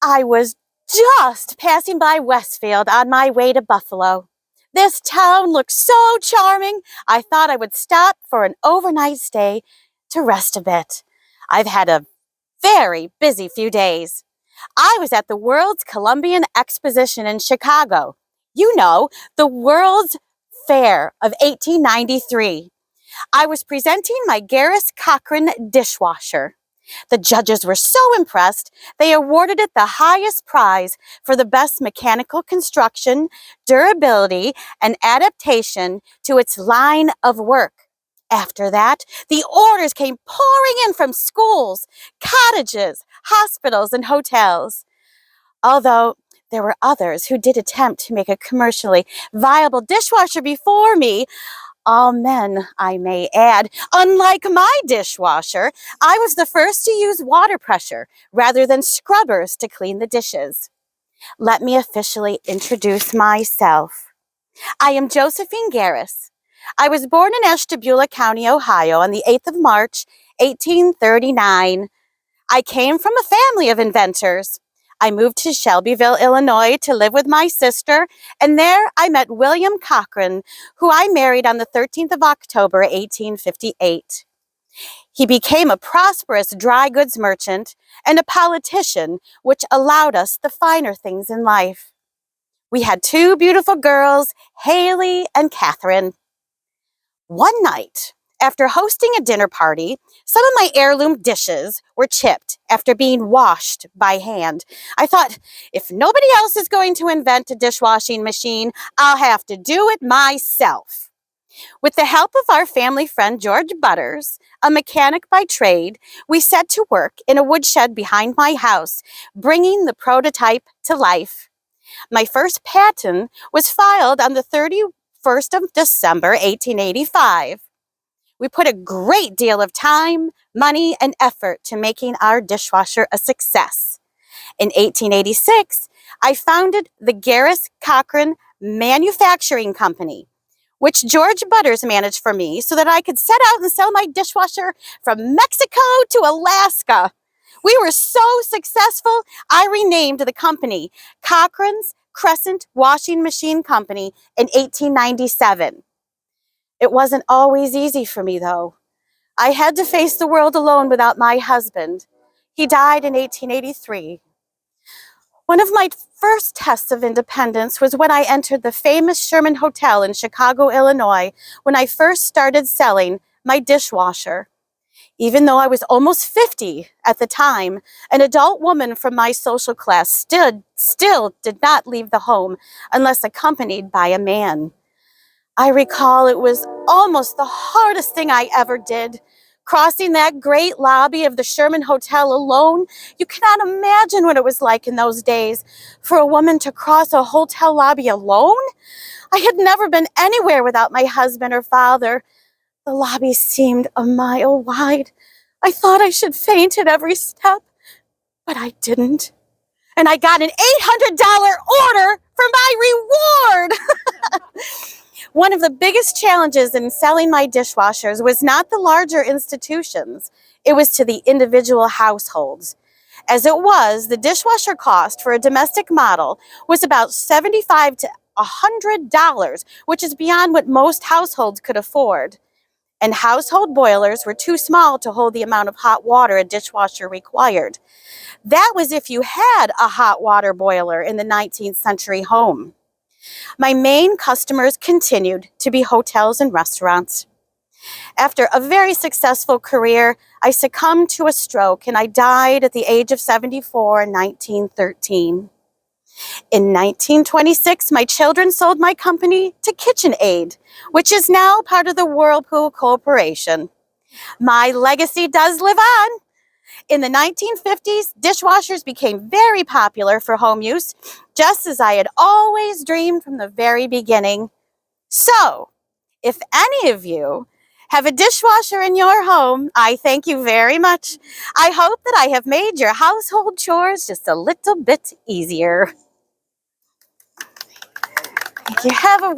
I was just passing by Westfield on my way to Buffalo. This town looked so charming, I thought I would stop for an overnight stay to rest a bit. I've had a very busy few days. I was at the World's Columbian Exposition in Chicago. You know, the World's Fair of 1893. I was presenting my Garis Cochran dishwasher. The judges were so impressed, they awarded it the highest prize for the best mechanical construction, durability, and adaptation to its line of work. After that, the orders came pouring in from schools, cottages, hospitals, and hotels. Although there were others who did attempt to make a commercially viable dishwasher before me, all men, I may add. Unlike my dishwasher, I was the first to use water pressure rather than scrubbers to clean the dishes. Let me officially introduce myself. I am Josephine Garis. I was born in Ashtabula County, Ohio on the 8th of March, 1839. I came from a family of inventors. I moved to Shelbyville, Illinois to live with my sister, and there I met William Cochran, who I married on the 13th of October, 1858. He became a prosperous dry goods merchant and a politician, which allowed us the finer things in life. We had two beautiful girls, Haley and Catherine. One night, after hosting a dinner party, some of my heirloom dishes were chipped after being washed by hand. I thought, if nobody else is going to invent a dishwashing machine, I'll have to do it myself. With the help of our family friend George Butters, a mechanic by trade, we set to work in a woodshed behind my house, bringing the prototype to life. My first patent was filed on the 31st of December, 1885. We put a great deal of time, money, and effort to making our dishwasher a success. In 1886, I founded the Garis Cochran Manufacturing Company, which George Butters managed for me so that I could set out and sell my dishwasher from Mexico to Alaska. We were so successful, I renamed the company Cochran's Crescent Washing Machine Company in 1897. It wasn't always easy for me, though. I had to face the world alone without my husband. He died in 1883. One of my first tests of independence was when I entered the famous Sherman Hotel in Chicago, Illinois, when I first started selling my dishwasher. Even though I was almost 50 at the time, an adult woman from my social class still did not leave the home unless accompanied by a man. I recall it was almost the hardest thing I ever did. Crossing that great lobby of the Sherman Hotel alone, you cannot imagine what it was like in those days for a woman to cross a hotel lobby alone. I had never been anywhere without my husband or father. The lobby seemed a mile wide. I thought I should faint at every step, but I didn't. And I got an $800 order for my reward. One of the biggest challenges in selling my dishwashers was not the larger institutions. It was to the individual households. As it was, the dishwasher cost for a domestic model was about $75 to $100, which is beyond what most households could afford. And household boilers were too small to hold the amount of hot water a dishwasher required. That was if you had a hot water boiler in the 19th century home. My main customers continued to be hotels and restaurants. After a very successful career, I succumbed to a stroke and I died at the age of 74 in 1913. In 1926, my children sold my company to KitchenAid, which is now part of the Whirlpool Corporation. My legacy does live on. In the 1950s, dishwashers became very popular for home use, just as I had always dreamed from the very beginning. So, if any of you have a dishwasher in your home, I thank you very much. I hope that I have made your household chores just a little bit easier. Thank you. Have a